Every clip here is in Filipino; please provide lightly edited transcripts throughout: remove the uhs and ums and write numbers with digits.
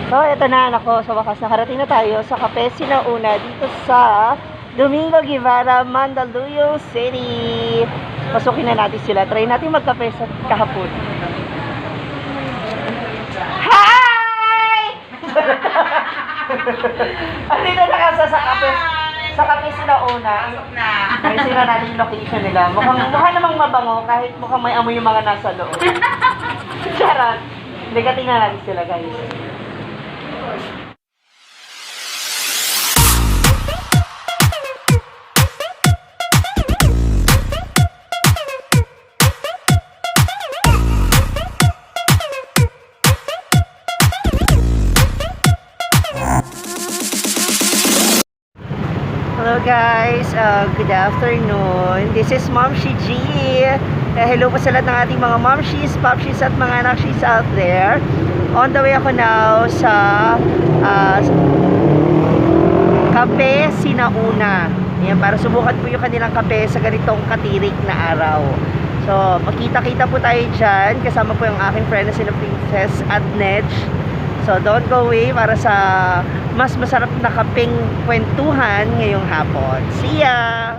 So, eto na anak ko. Sa wakas, nakarating na tayo sa Kape, Sinauna dito sa Domingo Guevara, Mandaluyong City. Pasukin na natin sila. Try natin magkape sa kahapon. Hi! Andito na kasi sa Kape. Sa Kape Sinauna. Ay, sila natin yung location nila. Mukha namang mabango kahit mukhang may amoy yung mga nasa loob. Charot. Hindi ka tingnan natin sila, guys. Hello guys, good afternoon. This is Momshie G. Hello po sa lahat ng ating mga momshies, popshies at mga anakshies out there. On the way ako now sa Kape Sinauna. Ayan, para subukan po yung kanilang kape sa ganitong katirik na araw. So, magkita-kita po tayo dyan. Kasama po yung aking friend na sina CESS&NEJ. So, don't go away para sa mas masarap na kapeng kwentuhan ngayong hapon. See ya!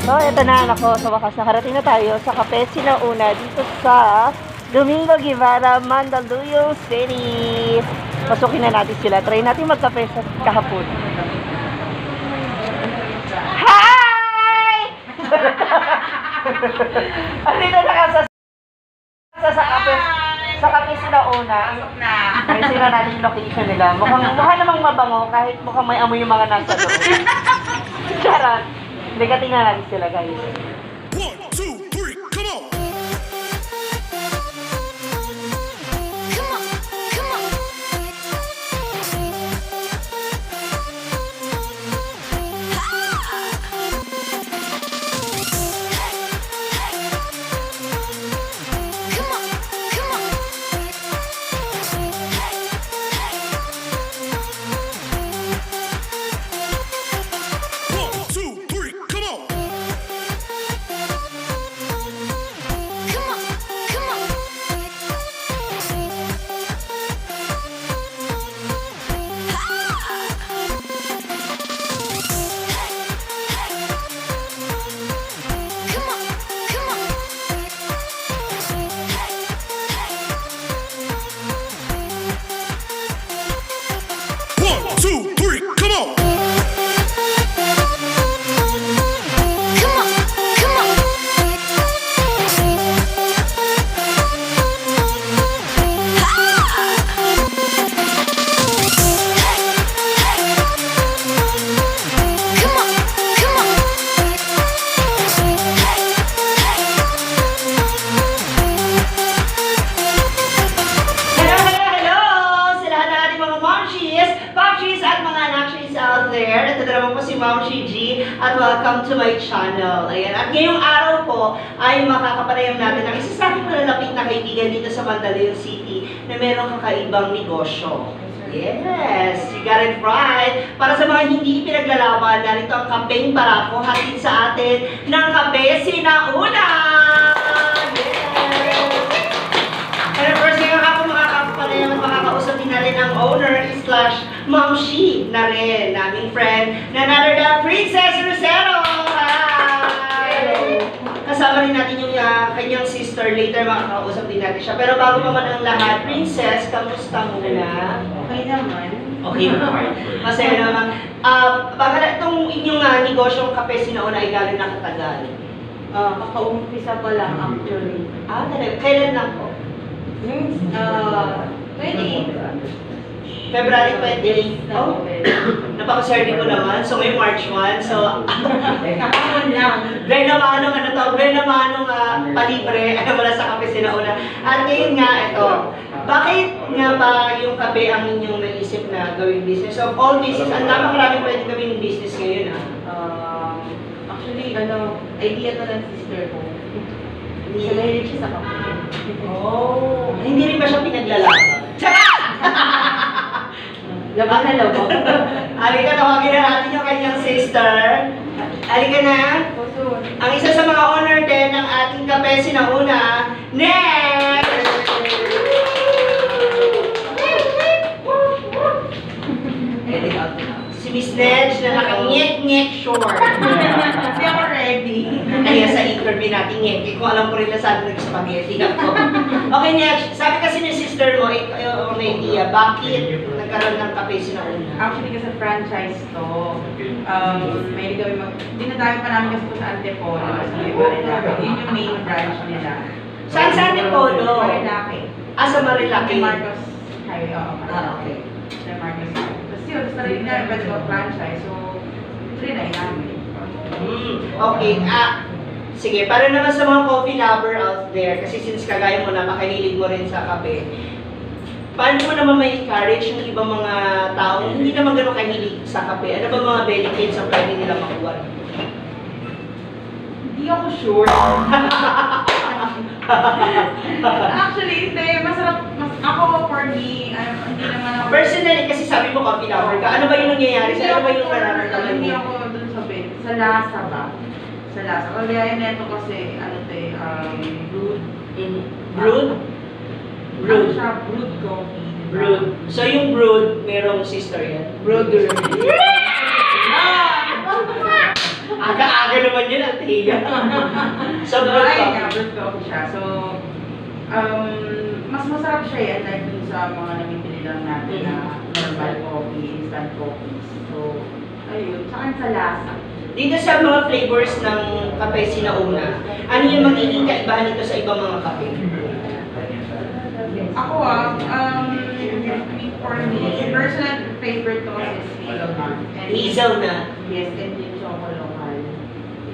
So, eto na anak ko. Sa wakas, nakarating na tayo sa Kape Sinauna dito sa Domingo Guevara, Mandaluyong City. Pasukin na natin sila. Try natin magkape sa kahapon. Hi! Andito na kasi sa Kape Sinauna. Ay, sila natin yung location nila. Mukha namang mabango kahit mukhang may amoy yung mga nasa loob. Charot. Hindi ka tingnan natin sila, guys. 1, 2, 3, come on! Ito naman po si Momshie G at welcome to my channel. Ayan. At ngayong araw po ay makakapanayam natin ang isa sa aking malalapit na kaibigan dito sa Mandaluyong City na merong kakaibang negosyo. Yes, you got it right. Para sa mga hindi pinaglalaban, narito ang kapeng barako hatid sa atin ng Kape Sinauna. And of course, ngayon ako makakapanayam at makakausap din natin ang owner slash Momshie na rin, naming friend, na another the Princess Rosero. Hi! Kasama rin natin yung kanyang sister. Later makakausap din natin siya. Pero bago pa man ang lahat, Princess, kamusta muna? Okay naman. Okay naman. Masaya naman. Baka itong inyong negosyong Kape Sinauna ay gano'n nakatagal? Kakaumpisa pa lang actually. Talaga. Kailan lang po? 28. February 28. Oh, napakaswerte ko naman. So, ngayon March 1. So, Kakaumpisa lang. very namanong palibre. Wala sa Kape Sinauna. At ngayon nga, ito. Bakit nga ba yung kape ang inyong naisip na gawing business? Of all business, ang napakaraming pwede gawing business ngayon, Actually, idea to ng sister ko. Hindi siya nahilig siya sa kape. Oh, hindi rin ba siya pinaglalaban? Charot! Labang na labang. Halika, tawagin na natin yung kanyang sister. Halika na. Ang isa sa mga owner din ng ating Kape Sinauna, next! Si Miss Nej na nakangek-ngek short. Kasi ako ready. Kaya sa interview natin ngek, kung alam ko rin na saan nag-spaghetti ako. Okay, next. Sabi kasi ni sister mo, ang idea, bakit nagkaroon ng Kape Sinauna? Actually, kasi franchise to. May gawin dinadayo pa namin kasi ito sa Antipolo. Sa Marilaki. Yun yung main branch nila. Saan sa Antipolo? Marilaki. Sa Marilaki. Sa Marcos Highway. Okay. Sa Marcos Highway. Tapos yun, gusto rin namin pwede mag-franchise. So, trinay namin. Okay. Sige, para naman sa mga coffee lover out there, kasi since kagaya mo, napakahilig mo rin sa kape, paano mo naman may encourage yung ibang mga tao hindi naman gano'ng kahilig sa kape? Ano ba mga benefits ang pwede nila makuha? Hindi ako sure. Actually, hindi. Masarap. Ako, for me, hindi naman ako... Personally, kasi sabi mo coffee lover ka, ano ba yung nangyayari? Ano ba yung nararamdaman Hindi mo? ako dun sa sa lasa ba? Sa lasa. Kaya neto kasi, brewed. Brewed? Ano siya? Brewed coffee. Brewed. So yung brewed, merong sister yan? Brewed. Aga-aga naman yun at higa. So brewed coffee. Brewed coffee siya. So, mas masarap siya yan like dun sa mga namimili lang natin na normal coffee, instant coffee. So, ayun. Saka sa lasa. Dito sa mga flavors ng Kape Sinauna, ano yung magiging kaibahan nito sa ibang mga kape? Ako for me, personal favorite ko is hazelnut. Hazelnut. Yes, and yung chocolate.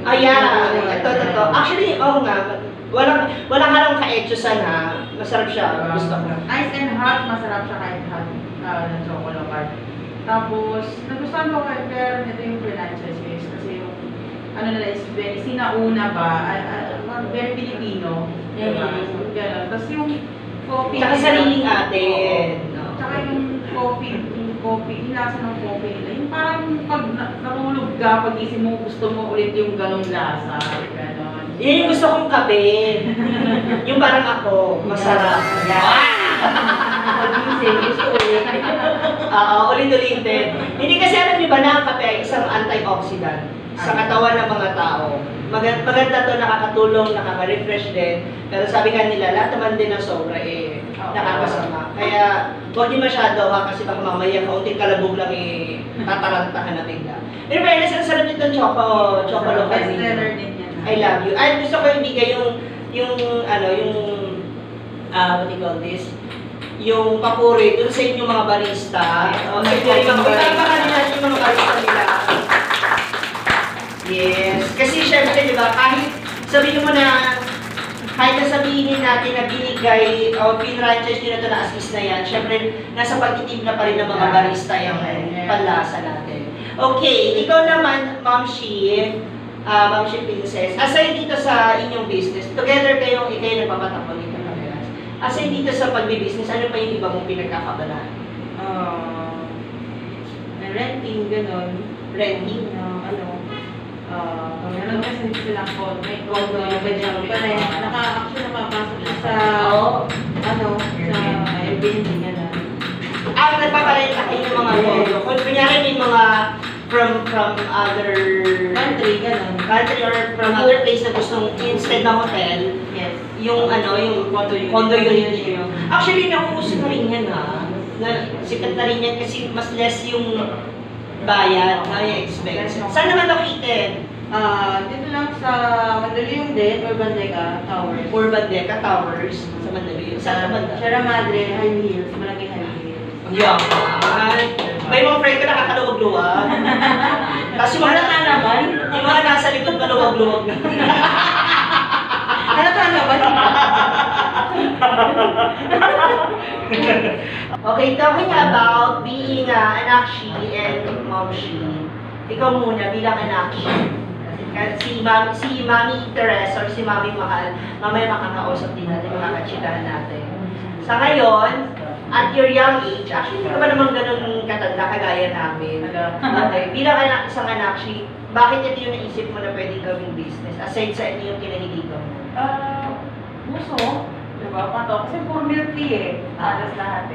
Ayan, ito. Actually, oo nga, walang halong ka-etchosan ha. Masarap siya, gusto ko. Ice and hot, masarap siya kahit hot ng chocolate. Tapos, nagustuhan ko pero ito yung franchise guys. Kasi yung, nila is very sinauna ba, very Filipino. Diba? So, gano'n. Tapos yung coffee. Tsaka sariling atin. Tsaka yung coffee, yung lasa ng coffee nila. Yung parang pag natulog ka, pag isip mo, gusto mo ulit yung ganong lasa. Ganon. Yan yung gusto kong kape. Yung parang ako, masarap. Ulit-ulitin. Hindi kasi alam niyo ba na ang kape ay isang antioxidant sa katawan ng mga tao. Maganda to, nakakatulong, nakaka-refresh din. Pero sabi nga nila, lahat naman din ng sobra nakakasama. Kaya, huwag niyo masyado ha, kasi baka mamaya kaunting kalabog lang tatarantahan na bigla. Pero fairness, ang sarap nitong chocolate Best seller din yan. I love you. Ay, gusto ko ibigay what do you call this? Yung papuri dun sa inyong mga barista. Yung mga barista nila. Yes. Kasi syempre, di ba, kahit sabihin mo na, kahit sabihin natin na binigay o pinranchise nyo na ito na assist na yan, syempre, nasa pagtitimpla pa rin ng mga barista yung panlasa natin. Okay, ikaw naman, Momshie, Momshie Princess, aside dito sa inyong business, together kayo nagpapatakbo dito parehas. Aside dito sa pagbi-business, ano pa yung iba mong pinagkakabalaan? Renting, gano'n. Renting? Meron kasi silang may condo, yung ganyan. Actually, nakapasok siya sa, sa Airbnb, gano'n. Nagpaparenta kayo ng mga condo. Kung kunyari may mga from other Country, gano'n. country or from other place na gustong instead ng hotel, Yes. yung condo unit yun. Actually, nauuso na rin yan sikat na rin yan kasi mas less yung bayad, yung expense. Saan naman located? Dito lang sa Mandaluyong din, Urban Deca Towers. Urban Deca Towers sa Mandaluyong. Saan naman na? Sierra Madre, High Hills, Malaki High Hills. Yeah. May mga friend ko nakakaluwag-luwag. Tapos yung mga nasa likod maluwag-luwag na. Ano ka naman? Okay, talking about being anakshi and momshie. Ikaw muna bilang anakshi. Si Mami Teres or si Mami Mahal, mamaya makakausap din natin, makakatsikahan natin. Sa ngayon, at your young age, actually hindi ka ba naman ganun katanda kagaya namin? Okay, bilang isang anakshi, bakit ito yung naisip mo na pwedeng gawing business? Aside sa ito yung kinahiligan mo? Puso, diba? Pato, kasi puro milk tea halos lahat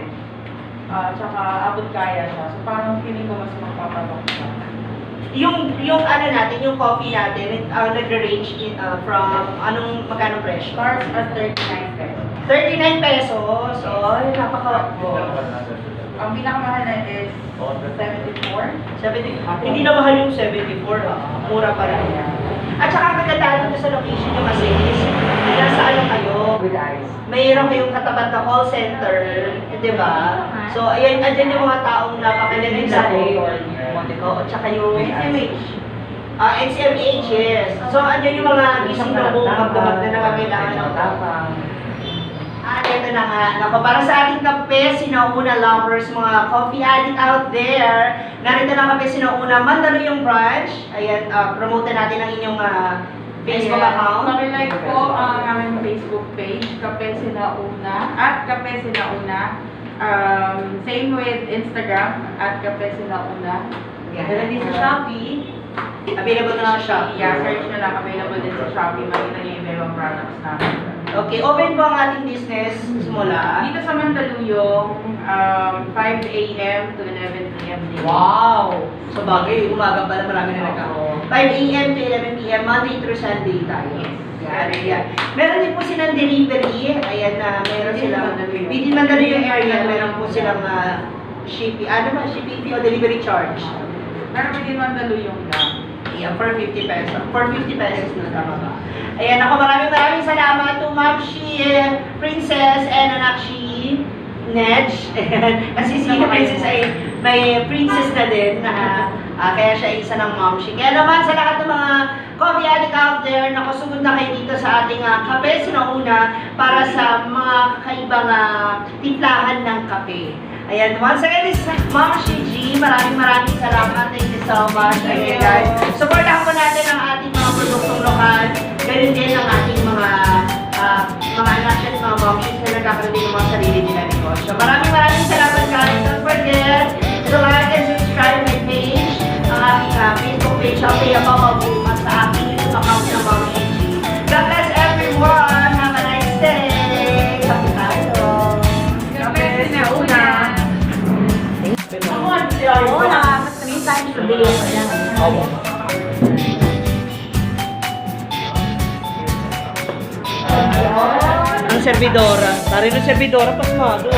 tsaka abot kaya siya. So parang feeling ko mas magpapatok siya. Yung natin, yung coffee natin, nag-range from magkano presyo? Starts at 39 pesos. 39 pesos. So, napaka... Ang pinakamahal na is 74. Hindi na mahal yung 74. Mura pa rin. At saka kagandahan dito sa location nyo kasi is, nasa kayo? Mayroon kayong katapat na call center, di ba? So, andyan yung mga taong napakagaling sa at saka yung NCMH, yes. So, andyan yung mga gising na magdamag na nangangailangan ng tapang. Ito na nga. Naku, para sa ating kape, sinauna lovers, mga coffee addict out there. Narito na kape, sinauna, Mandaluyong Branch. Ayan, promote natin ang inyong Facebook account. Pakilike po ang aming Facebook page, Kape Sinauna, at Kape Sinauna. Same with Instagram, at Kape Sinauna. Dala din sa Shopee. Available na sa Shopee. Yeah, search na lang. Available din sa Shopee. Makita niyo yung ibang products namin. Okay, open po ang ating business simula. Dito sa Mandaluyong, 5 a.m. to 11 p.m. day. Wow! So bagay, umaga pala marami na nagkako. 5 a.m. to 11 p.m. Monday through Sunday tayo. Yan, ayan. Meron din po silang delivery. Ayan na, meron silang, within Mandaluyong area, meron po silang shipping, shipping fee o delivery charge. Meron po din Mandaluyong lang. Ayan, for 50 pesos. For 50 pesos na, tama ba? Ayan, ako maraming salamat to Momshie Princess and Anakshi Nej. Kasi si Princess ay may princess na din na kaya siya isa ng Momshie. Kaya naman sa lahat ng mga coffee addict out there, nakasugod na kayo dito sa ating kape sinauna para sa mga kakaibang timplahan ng kape. Ayan, once again, this is Momshie G. Maraming salamat. Thank you so much. Again, guys. Supportahan po natin ang ating mga produktong lokal. Ganun din ang ating mga anak at mga momshies na nagkakaroon din ng mga sarili nila negosyo. Maraming salamat, guys. Don't forget to like and subscribe my page. Ang aking Facebook page. I'll be above bukas sa aking YouTube account ng Momshie G. God bless everyone. Have a nice day. Sabi tayo. Kape Sinauna. Oo, nakakas 3 times a day. Ang servidora. Tari ng servidora, pasmado